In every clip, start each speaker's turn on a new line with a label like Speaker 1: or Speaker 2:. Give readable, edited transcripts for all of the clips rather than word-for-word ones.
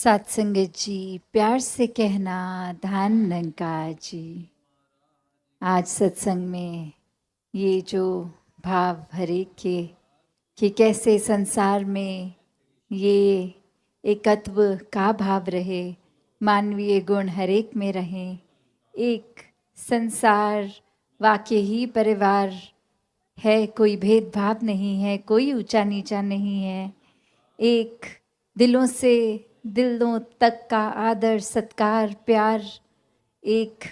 Speaker 1: सत्संगत जी, प्यार से कहना धान नंकार जी। आज सत्संग में ये जो भाव हरेक के कि कैसे संसार में ये एकत्व का भाव रहे, मानवीय गुण हरेक में रहें। एक संसार वाकई ही परिवार है, कोई भेदभाव नहीं है, कोई ऊंचा नीचा नहीं है। एक दिलों से दिलों तक का आदर सत्कार प्यार, एक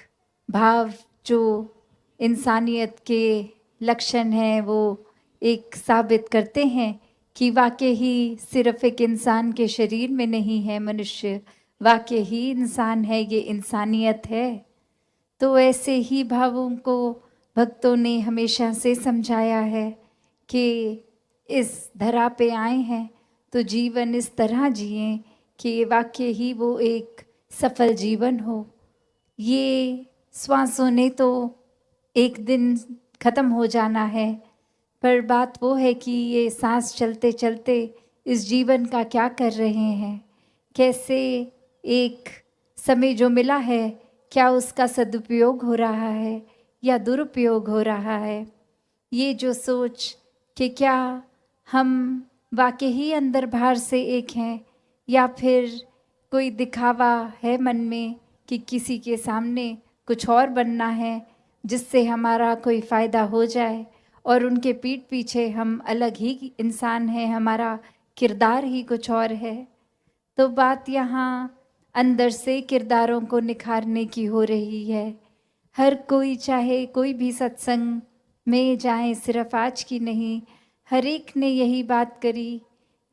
Speaker 1: भाव जो इंसानियत के लक्षण हैं, वो एक साबित करते हैं कि वाकई ही सिर्फ एक इंसान के शरीर में नहीं है मनुष्य, वाकई ही इंसान है, ये इंसानियत है। तो ऐसे ही भावों को भक्तों ने हमेशा से समझाया है कि इस धरा पे आए हैं तो जीवन इस तरह जिएं कि वाकई ही वो एक सफल जीवन हो। ये श्वासों ने तो एक दिन ख़त्म हो जाना है, पर बात वो है कि ये सांस चलते चलते इस जीवन का क्या कर रहे हैं, कैसे एक समय जो मिला है क्या उसका सदुपयोग हो रहा है या दुरुपयोग हो रहा है। ये जो सोच कि क्या हम वाकई ही अंदर बाहर से एक हैं या फिर कोई दिखावा है मन में कि किसी के सामने कुछ और बनना है जिससे हमारा कोई फ़ायदा हो जाए, और उनके पीठ पीछे हम अलग ही इंसान हैं, हमारा किरदार ही कुछ और है। तो बात यहाँ अंदर से किरदारों को निखारने की हो रही है। हर कोई चाहे कोई भी सत्संग में जाए, सिर्फ आज की नहीं, हर एक ने यही बात करी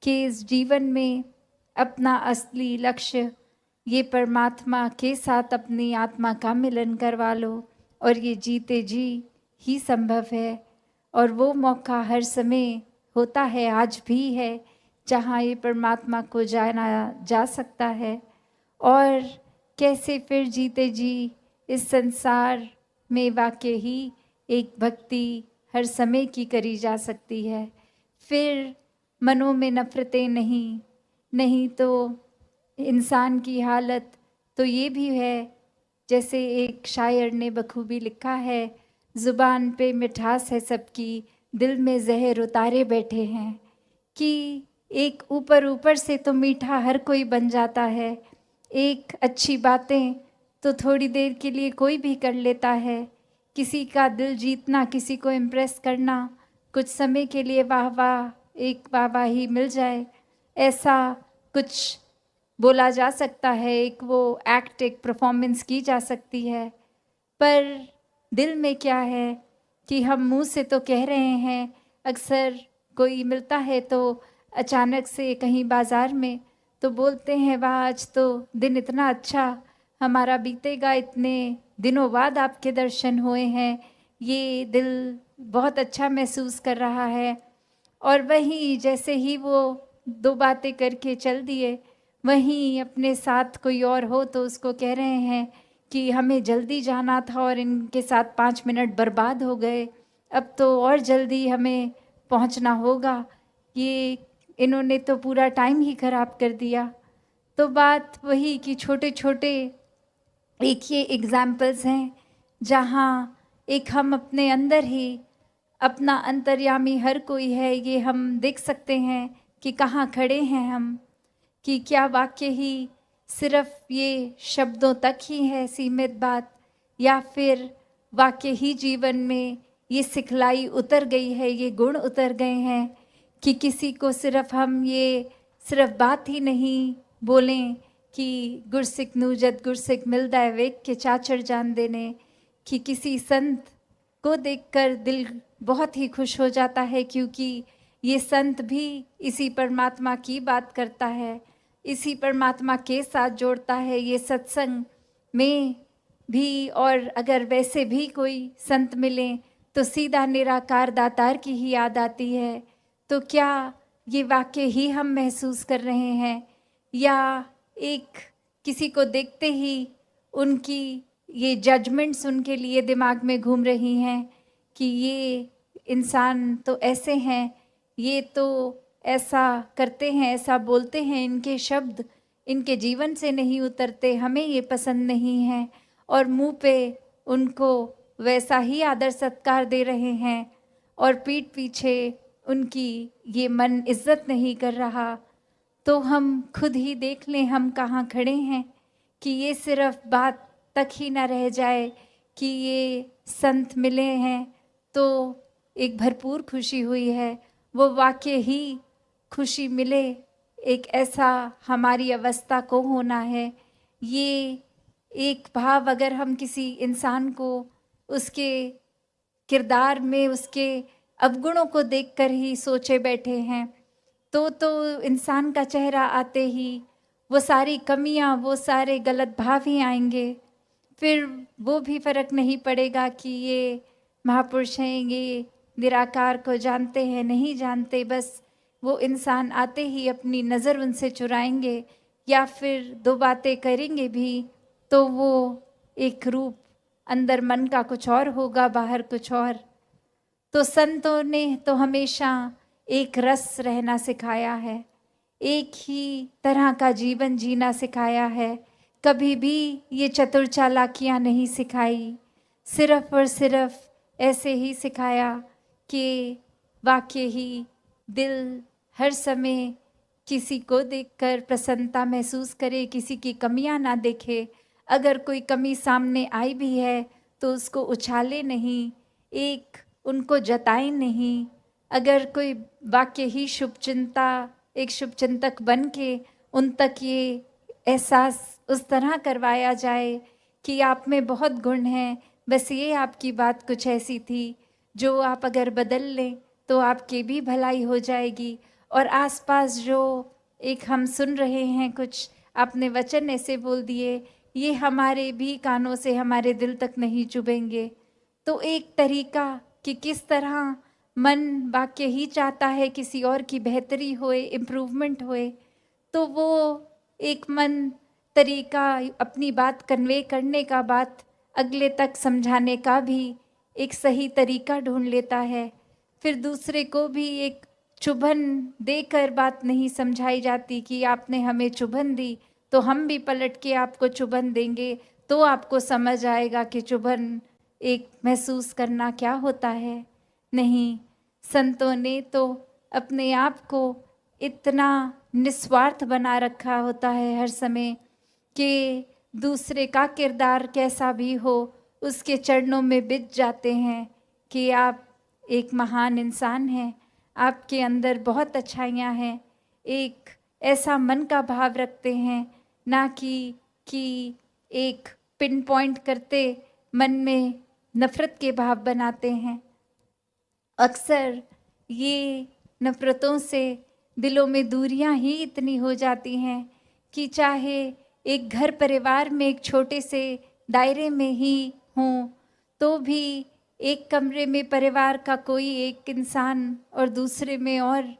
Speaker 1: कि इस जीवन में अपना असली लक्ष्य ये परमात्मा के साथ अपनी आत्मा का मिलन करवा लो, और ये जीते जी ही संभव है। और वो मौका हर समय होता है, आज भी है, जहाँ ये परमात्मा को जाना जा सकता है। और कैसे फिर जीते जी इस संसार में वाकई ही एक भक्ति हर समय की करी जा सकती है। फिर मनों में नफ़रतें नहीं तो इंसान की हालत तो ये भी है, जैसे एक शायर ने बखूबी लिखा है, ज़ुबान पे मिठास है सबकी, दिल में जहर उतारे बैठे हैं। कि एक ऊपर ऊपर से तो मीठा हर कोई बन जाता है, एक अच्छी बातें तो थोड़ी देर के लिए कोई भी कर लेता है, किसी का दिल जीतना, किसी को इम्प्रेस करना, कुछ समय के लिए वाह वाह, एक वाहवाही मिल जाए, ऐसा कुछ बोला जा सकता है, एक वो एक्ट, एक परफॉर्मेंस की जा सकती है। पर दिल में क्या है कि हम मुंह से तो कह रहे हैं, अक्सर कोई मिलता है तो अचानक से कहीं बाज़ार में तो बोलते हैं, वाह आज तो दिन इतना अच्छा हमारा बीतेगा, इतने दिनों बाद आपके दर्शन हुए हैं, ये दिल बहुत अच्छा महसूस कर रहा है। और वहीं जैसे ही वो दो बातें करके चल दिए, वहीं अपने साथ कोई और हो तो उसको कह रहे हैं कि हमें जल्दी जाना था और इनके साथ 5 मिनट बर्बाद हो गए, अब तो और जल्दी हमें पहुंचना होगा, ये इन्होंने तो पूरा टाइम ही ख़राब कर दिया। तो बात वही कि छोटे छोटे एक ये एग्ज़ाम्पल्स हैं जहाँ एक हम अपने अंदर ही अपना अंतर्यामी हर कोई है, ये हम देख सकते हैं कि कहाँ खड़े हैं हम, कि क्या वाकई ही सिर्फ ये शब्दों तक ही है सीमित बात, या फिर वाकई ही जीवन में ये सिखलाई उतर गई है, ये गुण उतर गए हैं कि किसी को सिर्फ हम ये सिर्फ बात ही नहीं बोलें कि गुरसिक नूजत गुरसिक मिलदा है वेख के चाचड़ जान देने, कि किसी संत को देखकर दिल बहुत ही खुश हो जाता है, क्योंकि ये संत भी इसी परमात्मा की बात करता है, इसी परमात्मा के साथ जोड़ता है, ये सत्संग में भी। और अगर वैसे भी कोई संत मिलें तो सीधा निराकार दातार की ही याद आती है। तो क्या ये वाकई ही हम महसूस कर रहे हैं, या एक किसी को देखते ही उनकी ये जजमेंट्स उनके लिए दिमाग में घूम रही हैं कि ये इंसान तो ऐसे हैं, ये तो ऐसा करते हैं, ऐसा बोलते हैं, इनके शब्द इनके जीवन से नहीं उतरते, हमें ये पसंद नहीं है, और मुंह पे उनको वैसा ही आदर सत्कार दे रहे हैं और पीठ पीछे उनकी ये मन इज्जत नहीं कर रहा, तो हम खुद ही देख लें हम कहाँ खड़े हैं, कि ये सिर्फ बात तक ही ना रह जाए कि ये संत मिले हैं तो एक भरपूर खुशी हुई है, वो वाकई ही खुशी मिले, एक ऐसा हमारी अवस्था को होना है। ये एक भाव अगर हम किसी इंसान को उसके किरदार में उसके अवगुणों को देखकर ही सोचे बैठे हैं, तो इंसान का चेहरा आते ही वो सारी कमियां, वो सारे गलत भाव ही आएंगे। फिर वो भी फर्क नहीं पड़ेगा कि ये महापुरुष हैं, ये निराकार को जानते हैं नहीं जानते, बस वो इंसान आते ही अपनी नज़र उनसे चुराएंगे या फिर दो बातें करेंगे भी तो वो एक रूप, अंदर मन का कुछ और होगा, बाहर कुछ और। तो संतों ने तो हमेशा एक रस रहना सिखाया है, एक ही तरह का जीवन जीना सिखाया है, कभी भी ये चतुर चालाकियाँ नहीं सिखाई, सिर्फ और सिर्फ ऐसे ही सिखाया कि वाकई ही दिल हर समय किसी को देखकर प्रसन्नता महसूस करे, किसी की कमियां ना देखे, अगर कोई कमी सामने आई भी है तो उसको उछाले नहीं, एक उनको जताए नहीं, अगर कोई वाकई ही शुभचिंता, एक शुभचिंतक बन के उन तक ये एहसास उस तरह करवाया जाए कि आप में बहुत गुण हैं, बस ये आपकी बात कुछ ऐसी थी जो आप अगर बदल लें तो आपकी भी भलाई हो जाएगी। और आसपास जो एक हम सुन रहे हैं, कुछ आपने वचन ऐसे बोल दिए, ये हमारे भी कानों से हमारे दिल तक नहीं चुभेंगे। तो एक तरीका कि किस तरह मन वाकई ही चाहता है किसी और की बेहतरी होए, इम्प्रूवमेंट होए, तो वो एक मन तरीका अपनी बात कन्वे करने का, बात अगले तक समझाने का भी एक सही तरीका ढूंढ लेता है। फिर दूसरे को भी एक चुभन देकर बात नहीं समझाई जाती कि आपने हमें चुभन दी तो हम भी पलट के आपको चुभन देंगे, तो आपको समझ आएगा कि चुभन एक महसूस करना क्या होता है। नहीं, संतों ने तो अपने आप को इतना निस्वार्थ बना रखा होता है हर समय कि दूसरे का किरदार कैसा भी हो उसके चरणों में बिछ जाते हैं कि आप एक महान इंसान हैं, आपके अंदर बहुत अच्छाइयाँ हैं, एक ऐसा मन का भाव रखते हैं, ना कि एक पिन पॉइंट करते मन में नफ़रत के भाव बनाते हैं। अक्सर ये नफ़रतों से दिलों में दूरियां ही इतनी हो जाती हैं कि चाहे एक घर परिवार में एक छोटे से दायरे में ही हों तो भी एक कमरे में परिवार का कोई एक इंसान और दूसरे में और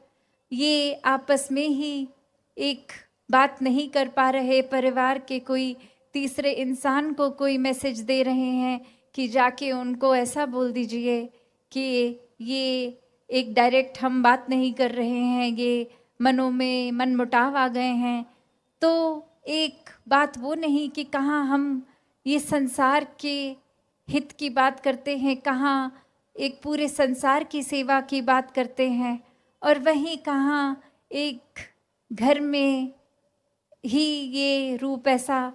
Speaker 1: ये आपस में ही एक बात नहीं कर पा रहे, परिवार के कोई तीसरे इंसान को कोई मैसेज दे रहे हैं कि जाके उनको ऐसा बोल दीजिए कि ये एक डायरेक्ट हम बात नहीं कर रहे हैं, ये मनों में मनमुटाव आ गए हैं। तो एक बात वो नहीं कि कहाँ हम ये संसार के हित की बात करते हैं, कहाँ एक पूरे संसार की सेवा की बात करते हैं, और वहीं कहाँ एक घर में ही ये रूप ऐसा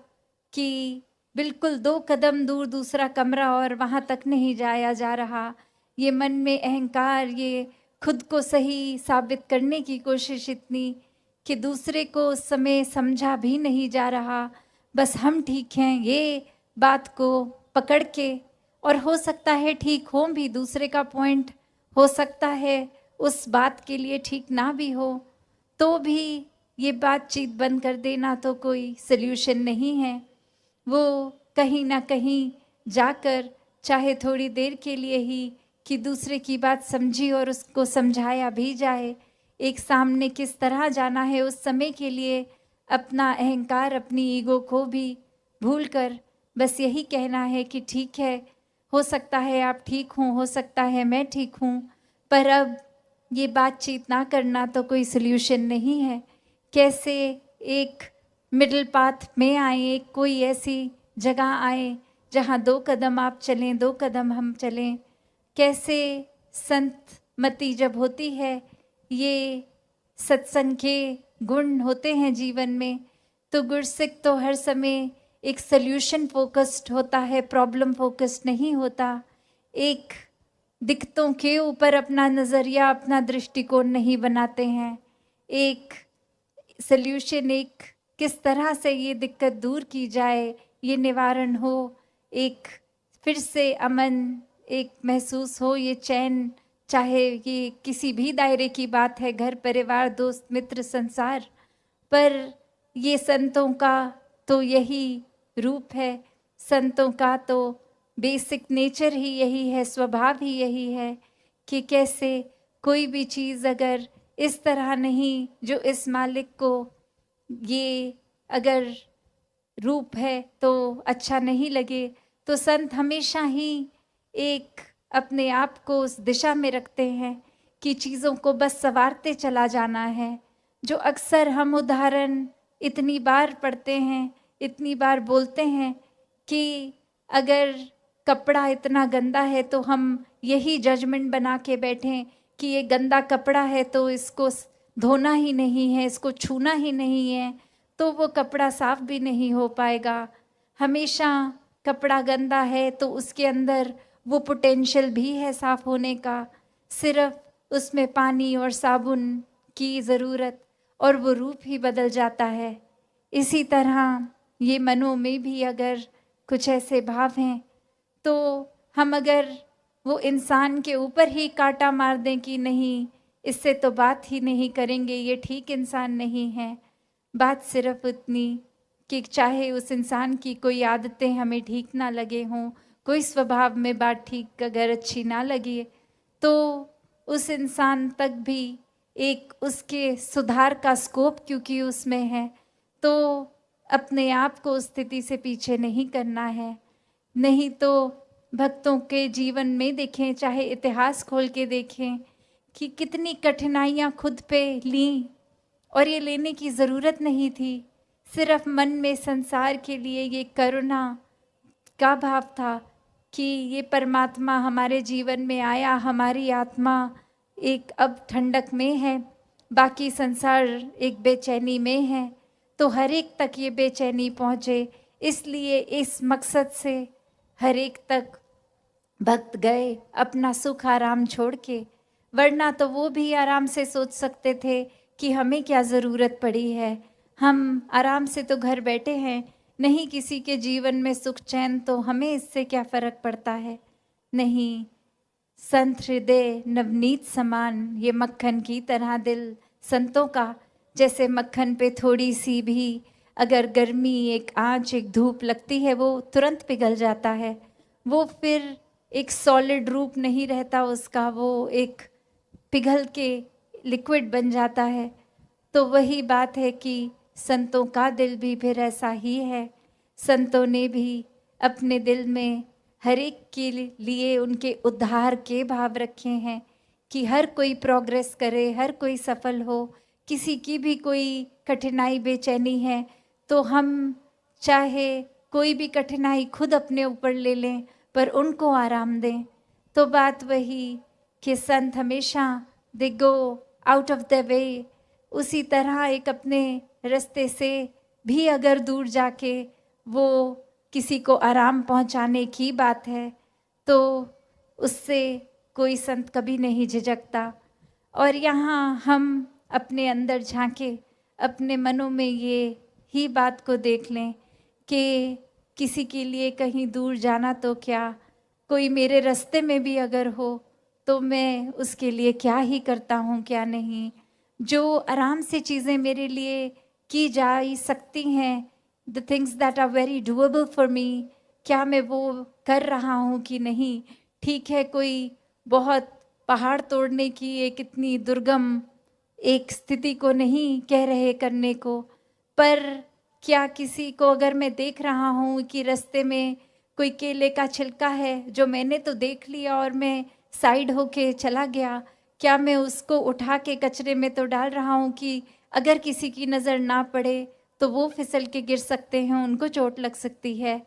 Speaker 1: कि बिल्कुल 2 कदम दूर दूसरा कमरा और वहाँ तक नहीं जाया जा रहा। ये मन में अहंकार, ये खुद को सही साबित करने की कोशिश इतनी कि दूसरे को उस समय समझा भी नहीं जा रहा, बस हम ठीक हैं ये बात को पकड़ के, और हो सकता है ठीक हो भी, दूसरे का पॉइंट हो सकता है उस बात के लिए ठीक ना भी हो, तो भी ये बातचीत बंद कर देना तो कोई सल्यूशन नहीं है। वो कहीं ना कहीं जाकर चाहे थोड़ी देर के लिए ही कि दूसरे की बात समझी और उसको समझाया भी जाए, एक सामने किस तरह जाना है उस समय के लिए अपना अहंकार, अपनी ईगो को भी भूलकर बस यही कहना है कि ठीक है, हो सकता है आप ठीक हों, हो सकता है मैं ठीक हूँ, पर अब ये बातचीत ना करना तो कोई सल्यूशन नहीं है। कैसे एक मिडिल पाथ में आए, कोई ऐसी जगह आए जहाँ 2 कदम आप चलें, 2 कदम हम चलें। कैसे संत मति जब होती है, ये सत्संग के गुण होते हैं जीवन में, तो गुरसिक तो हर समय एक सल्यूशन फोकस्ड होता है, प्रॉब्लम फोकस्ड नहीं होता। एक दिक्कतों के ऊपर अपना नज़रिया, अपना दृष्टिकोण नहीं बनाते हैं। एक सल्यूशन, एक किस तरह से ये दिक्कत दूर की जाए, ये निवारण हो, एक फिर से अमन एक महसूस हो, ये चैन, चाहे ये किसी भी दायरे की बात है, घर परिवार दोस्त मित्र संसार, पर ये संतों का तो यही रूप है। संतों का तो बेसिक नेचर ही यही है, स्वभाव ही यही है कि कैसे कोई भी चीज़ अगर इस तरह नहीं, जो इस मालिक को ये अगर रूप है तो अच्छा नहीं लगे, तो संत हमेशा ही एक अपने आप को उस दिशा में रखते हैं कि चीज़ों को बस संवारते चला जाना है। जो अक्सर हम उदाहरण इतनी बार पढ़ते हैं, इतनी बार बोलते हैं कि अगर कपड़ा इतना गंदा है तो हम यही जजमेंट बना के बैठें कि ये गंदा कपड़ा है तो इसको धोना ही नहीं है, इसको छूना ही नहीं है, तो वो कपड़ा साफ भी नहीं हो पाएगा। हमेशा कपड़ा गंदा है तो उसके अंदर वो पोटेंशियल भी है साफ होने का, सिर्फ उसमें पानी और साबुन की ज़रूरत और वो रूप ही बदल जाता है। इसी तरह ये मनों में भी अगर कुछ ऐसे भाव हैं तो हम अगर वो इंसान के ऊपर ही कांटा मार दें कि नहीं, इससे तो बात ही नहीं करेंगे, ये ठीक इंसान नहीं है, बात सिर्फ इतनी कि चाहे उस इंसान की कोई आदतें हमें ठीक ना लगे हों, कोई स्वभाव में बात ठीक अगर अच्छी ना लगे, तो उस इंसान तक भी एक उसके सुधार का स्कोप क्योंकि उसमें है, तो अपने आप को उस स्थिति से पीछे नहीं करना है। नहीं तो भक्तों के जीवन में देखें, चाहे इतिहास खोल के देखें कि कितनी कठिनाइयाँ खुद पे लीं, और ये लेने की ज़रूरत नहीं थी, सिर्फ मन में संसार के लिए ये करुणा का भाव था कि ये परमात्मा हमारे जीवन में आया, हमारी आत्मा एक अब ठंडक में है, बाकी संसार एक बेचैनी में है, तो हर एक तक ये बेचैनी पहुँचे, इसलिए इस मकसद से हर एक तक भक्त गए अपना सुख आराम छोड़ के। वरना तो वो भी आराम से सोच सकते थे कि हमें क्या ज़रूरत पड़ी है, हम आराम से तो घर बैठे हैं, नहीं किसी के जीवन में सुख चैन, तो हमें इससे क्या फ़र्क पड़ता है। नहीं, संत हृदय नवनीत समान, ये मक्खन की तरह दिल संतों का, जैसे मक्खन पे थोड़ी सी भी अगर गर्मी, एक आँच, एक धूप लगती है वो तुरंत पिघल जाता है, वो फिर एक सॉलिड रूप नहीं रहता उसका, वो एक पिघल के लिक्विड बन जाता है। तो वही बात है कि संतों का दिल भी फिर ऐसा ही है। संतों ने भी अपने दिल में हर एक के लिए उनके उद्धार के भाव रखे हैं कि हर कोई प्रोग्रेस करे, हर कोई सफल हो। किसी की भी कोई कठिनाई बेचैनी है तो हम चाहे कोई भी कठिनाई खुद अपने ऊपर ले लें पर उनको आराम दें। तो बात वही कि संत हमेशा they go out of the way, उसी तरह एक अपने रास्ते से भी अगर दूर जाके वो किसी को आराम पहुंचाने की बात है तो उससे कोई संत कभी नहीं झिझकता। और यहाँ हम अपने अंदर झांके, अपने मनों में ये ही बात को देख लें कि किसी के लिए कहीं दूर जाना तो क्या, कोई मेरे रास्ते में भी अगर हो तो मैं उसके लिए क्या ही करता हूँ, क्या नहीं। जो आराम से चीज़ें मेरे लिए की जा सकती हैं, the things that are very doable for me, क्या मैं वो कर रहा हूँ कि नहीं। ठीक है, कोई बहुत पहाड़ तोड़ने की एक इतनी दुर्गम एक स्थिति को नहीं कह रहे करने को, पर क्या किसी को अगर मैं देख रहा हूँ कि रास्ते में कोई केले का छिलका है जो मैंने तो देख लिया और मैं साइड होके चला गया, क्या मैं उसको उठा के कचरे में तो डाल रहा हूँ कि अगर किसी की नज़र ना पड़े तो वो फिसल के गिर सकते हैं, उनको चोट लग सकती है।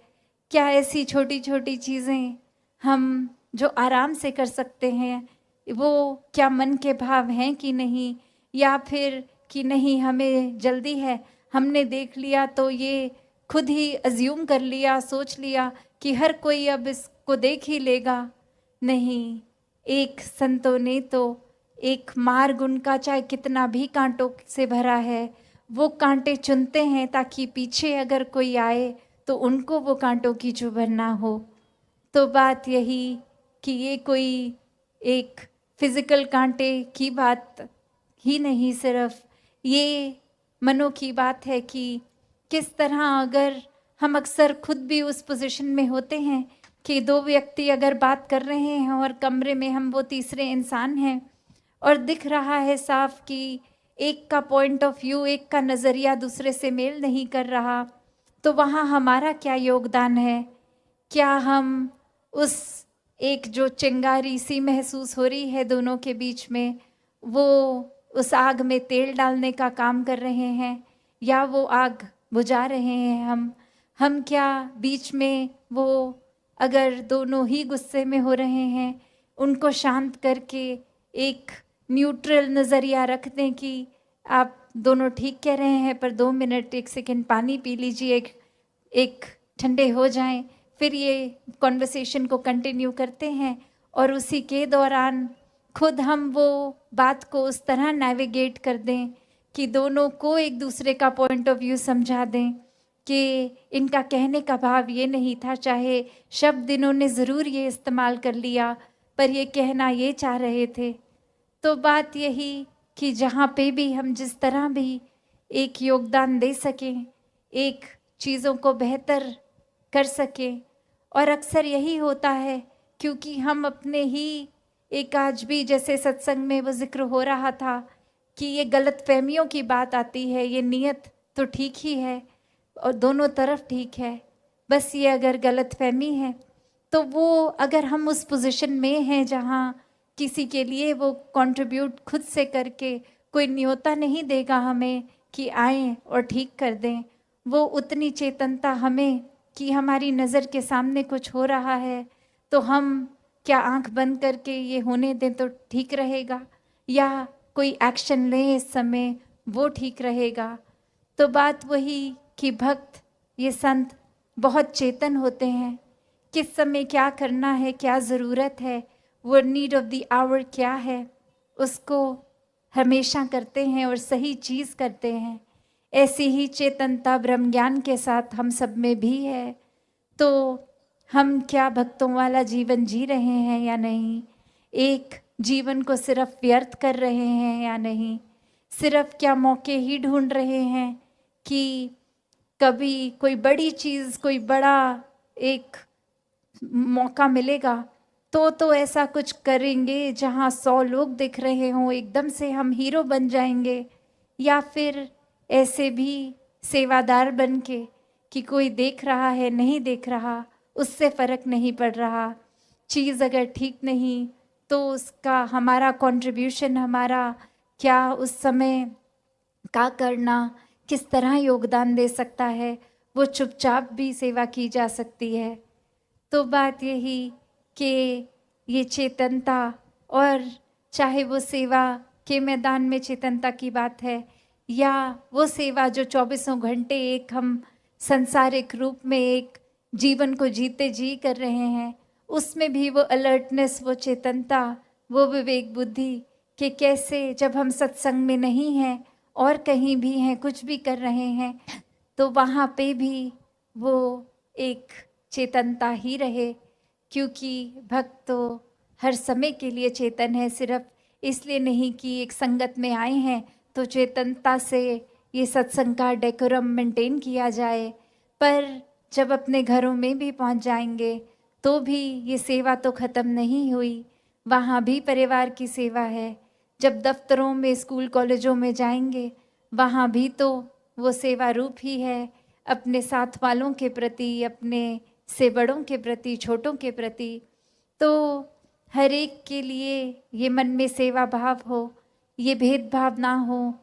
Speaker 1: क्या ऐसी छोटी छोटी चीज़ें हम जो आराम से कर सकते हैं, वो क्या मन के भाव हैं कि नहीं, या फिर कि नहीं हमें जल्दी है, हमने देख लिया तो ये खुद ही अज्यूम कर लिया, सोच लिया कि हर कोई अब इसको देख ही लेगा। नहीं, एक संतों ने तो एक मार्ग उनका चाहे कितना भी कांटों से भरा है, वो कांटे चुनते हैं ताकि पीछे अगर कोई आए तो उनको वो कांटों की चुभन ना हो। तो बात यही कि ये कोई एक फिजिकल कांटे की बात ही नहीं, सिर्फ ये मनों की बात है कि किस तरह अगर हम अक्सर खुद भी उस पोजीशन में होते हैं कि दो व्यक्ति अगर बात कर रहे हैं और कमरे में हम वो तीसरे इंसान हैं और दिख रहा है साफ कि एक का पॉइंट ऑफ व्यू, एक का नज़रिया दूसरे से मेल नहीं कर रहा, तो वहाँ हमारा क्या योगदान है? क्या हम उस एक जो चिंगारी सी महसूस हो रही है दोनों के बीच में, वो उस आग में तेल डालने का काम कर रहे हैं या वो आग बुझा रहे हैं हम क्या बीच में वो, अगर दोनों ही गुस्से में हो रहे हैं, उनको शांत करके एक न्यूट्रल नज़रिया रख दें कि आप दोनों ठीक कह रहे हैं, पर 2 मिनट 1 सेकंड पानी पी लीजिए, एक ठंडे हो जाएं, फिर ये कॉन्वर्सेशन को कंटिन्यू करते हैं। और उसी के दौरान खुद हम वो बात को उस तरह नेविगेट कर दें कि दोनों को एक दूसरे का पॉइंट ऑफ व्यू समझा दें कि इनका कहने का भाव ये नहीं था, चाहे शब्द इन्होंने ज़रूर ये इस्तेमाल कर लिया, पर ये कहना ये चाह रहे थे। तो बात यही कि जहाँ पे भी हम जिस तरह भी एक योगदान दे सकें, एक चीज़ों को बेहतर कर सकें। और अक्सर यही होता है क्योंकि हम अपने ही एक, आज भी जैसे सत्संग में वो जिक्र हो रहा था कि ये गलतफहमियों की बात आती है, ये नियत तो ठीक ही है और दोनों तरफ ठीक है, बस ये अगर गलतफहमी है तो वो अगर हम उस पोजीशन में हैं जहाँ किसी के लिए वो कंट्रीब्यूट खुद से करके कोई न्योता नहीं देगा हमें कि आएं और ठीक कर दें, वो उतनी चेतनता हमें कि हमारी नज़र के सामने कुछ हो रहा है तो हम क्या आंख बंद करके ये होने दें तो ठीक रहेगा, या कोई एक्शन लें इस समय वो ठीक रहेगा। तो बात वही कि भक्त, ये संत बहुत चेतन होते हैं, किस समय क्या करना है, क्या ज़रूरत है, वो नीड ऑफ द आवर क्या है, उसको हमेशा करते हैं और सही चीज़ करते हैं। ऐसी ही चेतनता ब्रह्म ज्ञान के साथ हम सब में भी है। तो हम क्या भक्तों वाला जीवन जी रहे हैं या नहीं, एक जीवन को सिर्फ व्यर्थ कर रहे हैं या नहीं, सिर्फ क्या मौके ही ढूंढ रहे हैं कि कभी कोई बड़ी चीज़, कोई बड़ा एक मौका मिलेगा तो ऐसा कुछ करेंगे जहाँ 100 लोग दिख रहे हों, एकदम से हम हीरो बन जाएंगे, या फिर ऐसे भी सेवादार बन के कि कोई देख रहा है नहीं देख रहा उससे फ़र्क नहीं पड़ रहा, चीज़ अगर ठीक नहीं तो उसका हमारा कंट्रीब्यूशन, हमारा क्या उस समय का करना किस तरह योगदान दे सकता है, वो चुपचाप भी सेवा की जा सकती है। तो बात यही कि ये चेतनता, और चाहे वो सेवा के मैदान में चेतनता की बात है या वो सेवा जो 24 घंटे एक हम संसारिक रूप में एक जीवन को जीते जी कर रहे हैं, उसमें भी वो अलर्टनेस, वो चेतनता, वो विवेक बुद्धि कि कैसे जब हम सत्संग में नहीं हैं और कहीं भी हैं, कुछ भी कर रहे हैं, तो वहाँ पे भी वो एक चेतनता ही रहे। क्योंकि भक्त तो हर समय के लिए चेतन है, सिर्फ इसलिए नहीं कि एक संगत में आए हैं तो चेतनता से ये सत्संग का डेकोरम मेंटेन किया जाए, पर जब अपने घरों में भी पहुंच जाएंगे तो भी ये सेवा तो ख़त्म नहीं हुई, वहाँ भी परिवार की सेवा है। जब दफ्तरों में, स्कूल कॉलेजों में जाएंगे वहाँ भी तो वो सेवा रूप ही है, अपने साथ वालों के प्रति, अपने से बड़ों के प्रति, छोटों के प्रति। तो हर एक के लिए ये मन में सेवा भाव हो, ये भेदभाव ना हो,